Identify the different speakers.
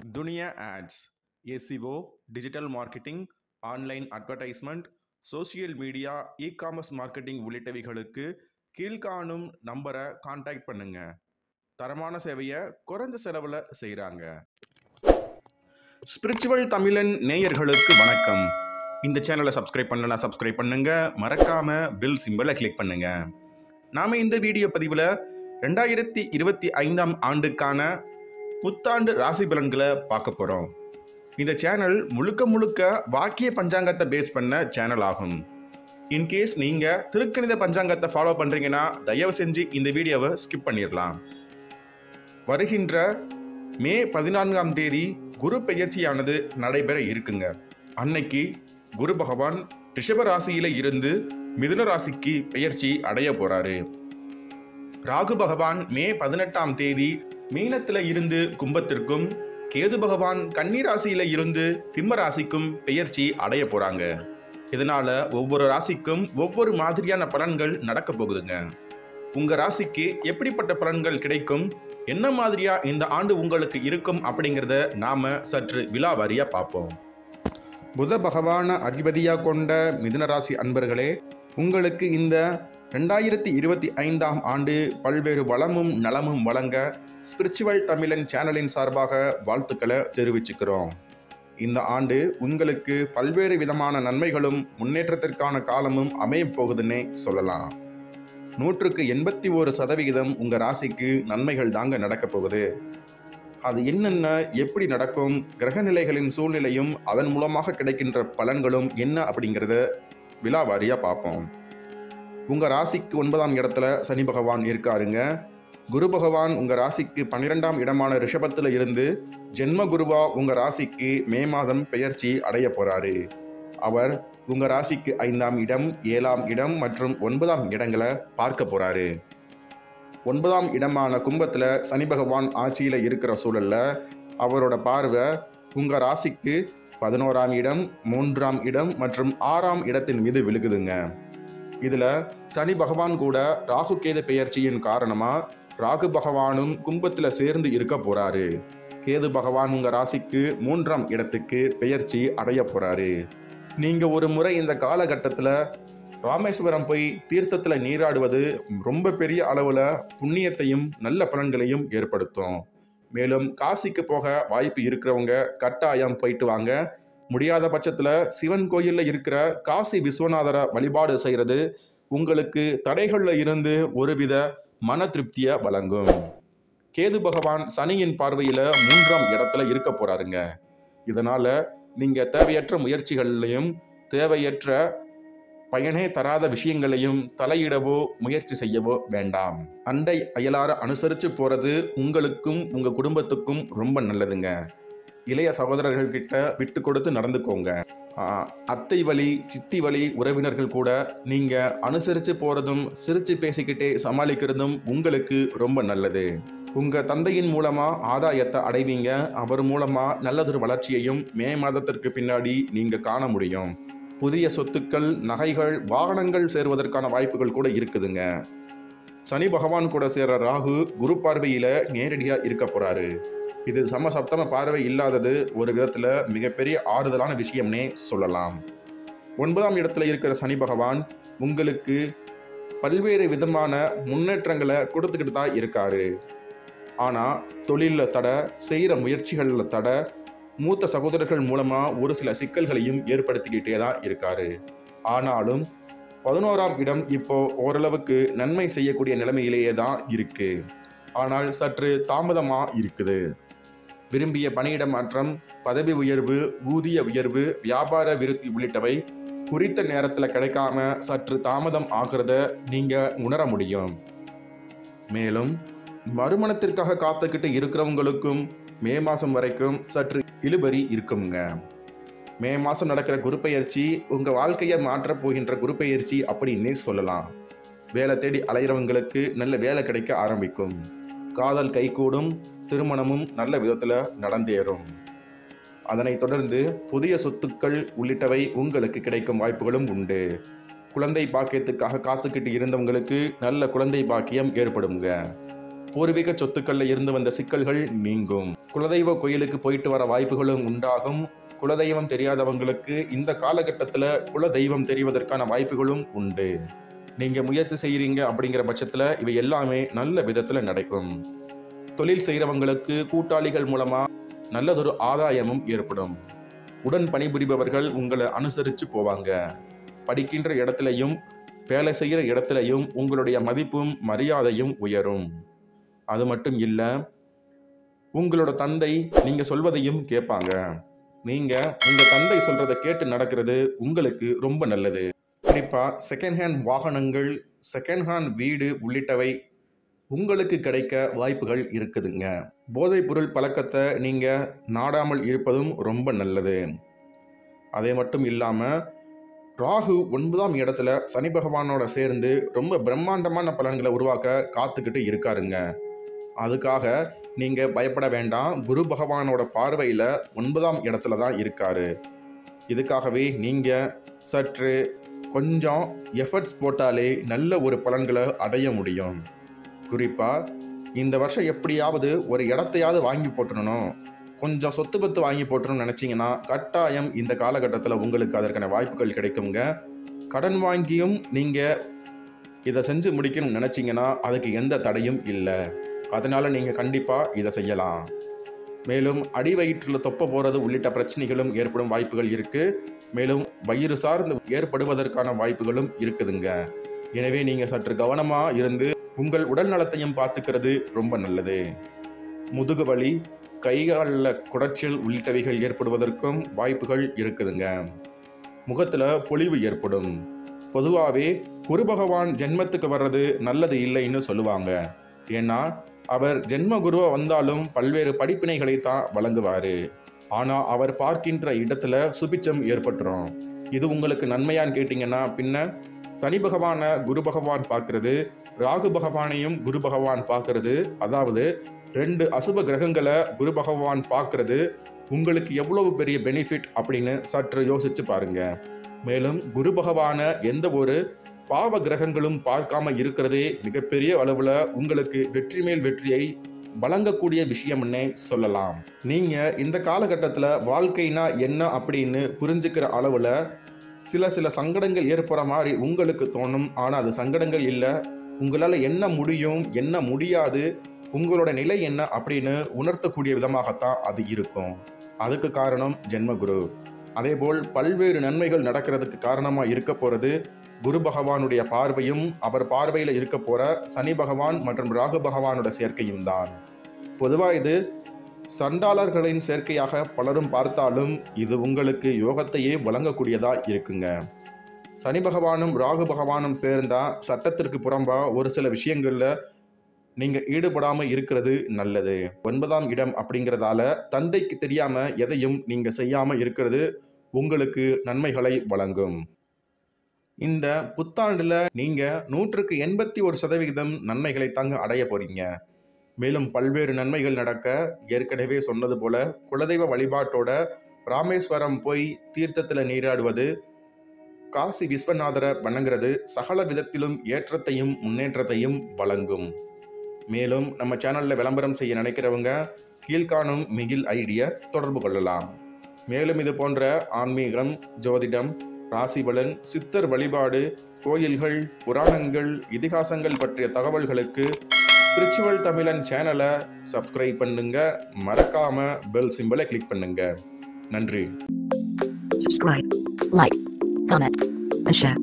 Speaker 1: துனியா ads, SEO, digital marketing, online advertisement, social media, e-commerce marketing உள்ளிட்டவைகளுக்கு கீழ்காணும் நம்பரை contact பண்ணுங்க. தரமான சேவையை குறைஞ்ச செலவில் செய்கிறாங்க. ஸ்பிரிச்சுவல் தமிழன் நேயர்களுக்கு வணக்கம். இந்த சேனலை சப்ஸ்கிரைப் பண்ணலாம், சப்ஸ்கிரைப் பண்ணுங்க. மறக்காம பில் சிம்பலை கிளிக் பண்ணுங்க. நாம இந்த வீடியோ பதிவில் 2025 ஆண்டுக்கான புத்தாண்டு ராசி பலன்களை பார்க்க போகிறோம். இந்த சேனல் முழுக்க முழுக்க வாக்கிய பஞ்சாங்கத்தை பேஸ் பண்ண சேனல் ஆகும். இன்கேஸ் நீங்கள் திருக்கணித பஞ்சாங்கத்தை ஃபாலோ பண்ணுறீங்கன்னா தயவு செஞ்சு இந்த வீடியோவை ஸ்கிப் பண்ணிடலாம். வருகின்ற மே 14ஆம் தேதி குரு பெயர்ச்சியானது நடைபெற இருக்குங்க. அன்னைக்கு குரு பகவான் ரிஷப ராசியில இருந்து மிதுன ராசிக்கு பெயர்ச்சி அடைய போறாரு. ராகு பகவான் மே 18ஆம் தேதி மீனத்துல இருந்து கும்பத்திற்கும், கேது பகவான் கன்னி ராசியில இருந்து சிம்ம ராசிக்கும் பெயர்ச்சி அடைய போறாங்க. இதனால ஒவ்வொரு ராசிக்கும் ஒவ்வொரு மாதிரியான பலன்கள் நடக்க போகுதுங்க. உங்க ராசிக்கு எப்படிப்பட்ட பலன்கள் கிடைக்கும், என்ன மாதிரியா இந்த ஆண்டு உங்களுக்கு இருக்கும் அப்படிங்கிறத நாம சற்று விலாவாரியா பார்ப்போம். புத பகவான அதிபதியா கொண்ட மிதுன ராசி அன்பர்களே, உங்களுக்கு இந்த 2025ஆம் ஆண்டு பல்வேறு வளமும் நலமும் வழங்க ஸ்பிரிச்சுவல் தமிழன் சேனலின் சார்பாக வாழ்த்துக்களை தெரிவிச்சுக்கிறோம். இந்த ஆண்டு உங்களுக்கு பல்வேறு விதமான நன்மைகளும் முன்னேற்றத்திற்கான காலமும் அமைய போகுதுன்னே சொல்லலாம். 181% உங்க ராசிக்கு நன்மைகள் தாங்க நடக்க போகுது. அது என்னென்ன, எப்படி நடக்கும், கிரகநிலைகளின் சூழ்நிலையும் அதன் மூலமாக கிடைக்கின்ற பலன்களும் என்ன அப்படிங்கிறத விலாவாரியா பார்ப்போம். உங்க ராசிக்கு 9ஆம் இடத்துல சனி பகவான் இருக்காருங்க. குரு பகவான் உங்க ராசிக்கு 12ஆம் இடமான ரிஷபத்துல இருந்து ஜென்ம குருவா உங்க ராசிக்கு மே மாதம் பெயர்ச்சி அடைய போறாரு. அவர் உங்க ராசிக்கு 5ஆம் இடம், 7ஆம் இடம் மற்றும் 9ஆம் இடங்களை பார்க்க போறாரு. 9ஆம் இடமான கும்பத்துல சனி பகவான் ஆட்சியில இருக்கிற சூழல்ல அவரோட பார்வை உங்க ராசிக்கு 11ஆம் இடம், 3ஆம் இடம் மற்றும் 6ஆம் இடத்தின் மீது விழுகுதுங்க. இதுல சனி பகவான் கூட ராகு கேது பெயர்ச்சியின் காரணமா ராகு பகவானும் கும்பத்துல சேர்ந்து இருக்க போறாரு. கேது பகவான் உங்க ராசிக்கு 3ஆம் இடத்துக்கு பெயர்ச்சி அடைய போறாரு. நீங்க ஒரு முறை இந்த காலகட்டத்துல ராமேஸ்வரம் போய் தீர்த்தத்துல நீராடுவது ரொம்ப பெரிய அளவுல புண்ணியத்தையும் நல்ல பலன்களையும் ஏற்படுத்தும். மேலும் காசிக்கு போக வாய்ப்பு இருக்கிறவங்க கட்டாயம் போயிட்டு வாங்க. முடியாத பட்சத்துல சிவன் கோயில்ல இருக்கிற காசி விஸ்வநாதரை வழிபாடு செய்யறது உங்களுக்கு தடைகள்ல இருந்து ஒருவித மன திருப்தியை வழங்கும். கேது பகவான் சனியின் பார்வையில 3ஆம் இடத்துல இருக்க போறாருங்க. இதனால நீங்க தேவையற்ற முயற்சிகளையும் தேவையற்ற பயனே தராத விஷயங்களையும் தலையிடவோ முயற்சி செய்யவோ வேண்டாம். அண்டை அயலார அனுசரித்து போறது உங்களுக்கும் உங்க குடும்பத்துக்கும் ரொம்ப நல்லதுங்க. இளைய சகோதரர்கள் கிட்ட விட்டு கொடுத்து நடந்துக்கோங்க. அத்தை வழி, சித்தி வழி உறவினர்கள் கூட நீங்க அனுசரித்து போறதும் சிரிச்சு பேசிக்கிட்டே சமாளிக்கிறதும் உங்களுக்கு ரொம்ப நல்லது. உங்க தந்தையின் மூலமா ஆதாயத்தை அடைவீங்க. அவர் மூலமா நல்லதொரு வளர்ச்சியையும் மே மாதத்திற்கு பின்னாடி நீங்க காண முடியும். புதிய சொத்துக்கள், நகைகள், வாகனங்கள் சேர்வதற்கான வாய்ப்புகள் கூட இருக்குதுங்க. சனி பகவான் கூட சேர ராகு குரு பார்வையில நேரடியா இருக்க போறாரு. இது சமசப்தம பார்வை இல்லாதது ஒரு விதத்துல மிகப்பெரிய ஆறுதலான விஷயம்னே சொல்லலாம். 9ஆம் இடத்துல இருக்கிற சனி பகவான் உங்களுக்கு பல்வேறு விதமான முன்னேற்றங்களை கொடுத்துக்கிட்டு தான் இருக்காரு. ஆனா தொழில தடை, செய்யற முயற்சிகள்ல தடை, மூத்த சகோதரர்கள் மூலமா ஒரு சில சிக்கல்களையும் ஏற்படுத்திக்கிட்டே தான் இருக்காரு. ஆனாலும் 11ஆம் இடம் இப்போ ஓரளவுக்கு நன்மை செய்யக்கூடிய நிலைமையிலேயே தான் இருக்கு. ஆனால் சற்று தாமதமா இருக்குது. விரும்பிய பணியிட மாற்றம், பதவி உயர்வு, ஊதிய உயர்வு, வியாபார விருத்தி உள்ளிட்டவை குறித்த நேரத்தில் கிடைக்காம சற்று தாமதம் ஆகிறத நீங்க உணர முடியும். மேலும் மறுமணத்திற்காக காத்துக்கிட்டு இருக்கிறவங்களுக்கும் மே மாதம் வரைக்கும் சற்று இழுபறி இருக்குங்க. மே மாதம் நடக்கிற குரு பெயர்ச்சி உங்க வாழ்க்கையை மாற்றப் போகின்ற குரு பெயர்ச்சி அப்படின்னே சொல்லலாம். வேலை தேடி அலைகிறவங்களுக்கு நல்ல வேலை கிடைக்க ஆரம்பிக்கும். காதல் கைகூடும், திருமணமும் நல்ல விதத்துல நடந்தேறும். அதனைத் தொடர்ந்து புதிய சொத்துக்கள் உள்ளிட்டவை உங்களுக்கு கிடைக்கும் வாய்ப்புகளும் உண்டு. குழந்தை பாக்கியத்துக்காக காத்துக்கிட்டு இருந்தவங்களுக்கு நல்ல குழந்தை பாக்கியம் ஏற்படுங்க. பூர்வீக சொத்துக்கள்ல இருந்து வந்த சிக்கல்கள் நீங்கும். குலதெய்வ கோயிலுக்கு போயிட்டு வர வாய்ப்புகளும் உண்டாகும். குலதெய்வம் தெரியாதவங்களுக்கு இந்த காலகட்டத்தில் குலதெய்வம் தெரிவதற்கான வாய்ப்புகளும் உண்டு. நீங்க முயற்சி செய்கிறீங்க அப்படிங்கிற பட்சத்தில் இவை எல்லாமே நல்ல விதத்தில் நடக்கும். தொழில் செய்கிறவங்களுக்கு கூட்டாளிகள் மூலமா நல்லதொரு ஆதாயமும் ஏற்படும். உடன் பணிபுரிபவர்கள் உங்களை அனுசரித்து போவாங்க. படிக்கின்ற இடத்துலையும் வேலை செய்கிற இடத்துலையும் உங்களுடைய மதிப்பும் மரியாதையும் உயரும். அது மட்டும் இல்லை, உங்களோட தந்தை நீங்க சொல்வதையும் கேட்பாங்க. நீங்க உங்க தந்தை சொல்றதை கேட்டு நடக்கிறது உங்களுக்கு ரொம்ப நல்லது. குறிப்பா செகண்ட் ஹேண்ட் வாகனங்கள், செகண்ட் ஹேண்ட் வீடு உள்ளிட்டவை உங்களுக்கு கிடைக்க வாய்ப்புகள் இருக்குதுங்க. போதைப் பொருள் பழக்கத்தை நீங்க நாடாமல் இருப்பதும் ரொம்ப நல்லது. அதே மட்டும் இல்லாம ராகு 9ஆம் இடத்துல சனி பகவானோட சேர்ந்து ரொம்ப பிரம்மாண்டமான பலன்களை உருவாக்க காத்துக்கிட்டு இருக்காருங்க. அதுக்காக நீங்க பயப்பட வேண்டாம். குரு பகவானோட பார்வையில 9ஆம் இடத்துல தான் இருக்காரு. இதுக்காகவே நீங்க சற்று கொஞ்சம் எஃபர்ட்ஸ் போட்டாலே நல்ல ஒரு பலன்களை அடைய முடியும். குறிப்பா இந்த வருஷம் எப்படியாவது ஒரு இடத்தையாவது வாங்கி போட்டுறணும், கொஞ்சம் சொத்து பத்து வாங்கி போட்டுறணும்னு நினைச்சீங்கன்னா கட்டாயம் இந்த காலகட்டத்தில் உங்களுக்கு அதற்கான வாய்ப்புகள் கிடைக்குங்க. கடன் வாங்கியும் நீங்க இதை செஞ்சு முடிக்கணும்னு நினைச்சீங்கன்னா அதுக்கு எந்த தடையும் இல்லை. அதனால நீங்க கண்டிப்பா இதை செய்யலாம். மேலும் அடி வயிற்றில் தொப்ப போறது உள்ளிட்ட பிரச்சனைகளும் ஏற்படும் வாய்ப்புகள் இருக்கு. மேலும் வயிறு சார்ந்து ஏற்படுவதற்கான வாய்ப்புகளும் இருக்குதுங்க. எனவே நீங்க சற்று கவனமா இருந்து உங்கள் உடல் நலத்தையும் பார்த்துக்கிறது ரொம்ப நல்லது. முதுகு வலி, கைகாலில் குடைச்சல் உள்ளிட்டவைகள் ஏற்படுவதற்கும் வாய்ப்புகள் இருக்குதுங்க. முகத்துல பொலிவு ஏற்படும். பொதுவாகவே குரு பகவான் ஜென்மத்துக்கு வர்றது நல்லது இல்லைன்னு சொல்லுவாங்க. ஏன்னா அவர் ஜென்ம குருவா வந்தாலும் பல்வேறு படிப்பினைகளை தான் வழங்குவாரு. ஆனா அவர் பார்க்கின்ற இடத்துல சுபிச்சம் ஏற்பட்டுரும். இது உங்களுக்கு நன்மையான்னு கேட்டீங்கன்னா, பின்ன சனி பகவான குரு பகவான் பார்க்கறது, ராகு பகவானையும் குரு பகவான் பார்க்கறது, அதாவது 2 அசுப கிரகங்களை குரு பகவான் பார்க்கறது உங்களுக்கு எவ்வளவு பெரிய பெனிஃபிட் அப்படின்னு சற்று யோசிச்சு பாருங்க. மேலும் குரு பகவான எந்த ஒரு பாவ கிரகங்களும் பார்க்காம இருக்கிறதே மிகப்பெரிய அளவுல உங்களுக்கு வெற்றி மேல் வெற்றியை வழங்கக்கூடிய விஷயம்னே சொல்லலாம். நீங்க இந்த காலகட்டத்தில் வாழ்க்கைனா என்ன அப்படின்னு புரிஞ்சுக்கிற அளவுல சில சங்கடங்கள் ஏற்படுற மாதிரி உங்களுக்கு தோணும். ஆனா அது சங்கடங்கள் இல்லை. உங்களால் என்ன முடியும், என்ன முடியாது, உங்களோட நிலை என்ன அப்படின்னு உணர்த்தக்கூடிய விதமாகத்தான் அது இருக்கும். அதுக்கு காரணம் ஜென்மகுரு. அதேபோல் பல்வேறு நன்மைகள் நடக்கிறதுக்கு காரணமா இருக்க போறது குரு பகவானுடைய பார்வையும் அவர் பார்வையில் இருக்க போற சனி பகவான் மற்றும் ராகு பகவானோட சேர்க்கையும் தான். பொதுவாக இது சண்டாளர்களின் சேர்க்கையாக பலரும் பார்த்தாலும் இது உங்களுக்கு யோகத்தையே வழங்கக்கூடியதா இருக்குங்க. சனி பகவானும் ராகு பகவானும் சேர்ந்தா சட்டத்திற்கு புறம்பா ஒரு சில விஷயங்கள்ல நீங்க ஈடுபடாம இருக்கிறது நல்லது. 9ஆம் இடம் அப்படிங்கிறதால தந்தைக்கு தெரியாம எதையும் நீங்க செய்யாம இருக்கிறது உங்களுக்கு நன்மைகளை வழங்கும். இந்த புத்தாண்டுல நீங்க 181% நன்மைகளை தாங்க அடைய போறீங்க. மேலும் பல்வேறு நன்மைகள் நடக்க ஏற்கனவே சொன்னது போல குலதெய்வ வழிபாட்டோட ராமேஸ்வரம் போய் தீர்த்தத்தில் நீராடுவது, காசி விஸ்வநாதரை வணங்குறது சகல விதத்திலும் ஏற்றத்தையும் முன்னேற்றத்தையும் வழங்கும். மேலும் நம்ம சேனல்ல விளம்பரம் செய்ய நினைக்கிறவங்க கீழ்காணும் மிகில் ஐடியை தொடர்பு கொள்ளலாம். மேலும் இது போன்ற ஆன்மீகம், ஜோதிடம், ராசிபலன், சித்தர் வழிபாடு, கோயில்கள், புராணங்கள், இதிகாசங்கள் பற்றிய தகவல்களுக்கு ஸ்பிரிச்சுவல் தமிழன் சேனலை சப்ஸ்கிரைப் பண்ணுங்க. மறக்காம பெல் சிம்பலை கிளிக் பண்ணுங்க. நன்றி.
Speaker 2: Subscribe, like, comment, and share.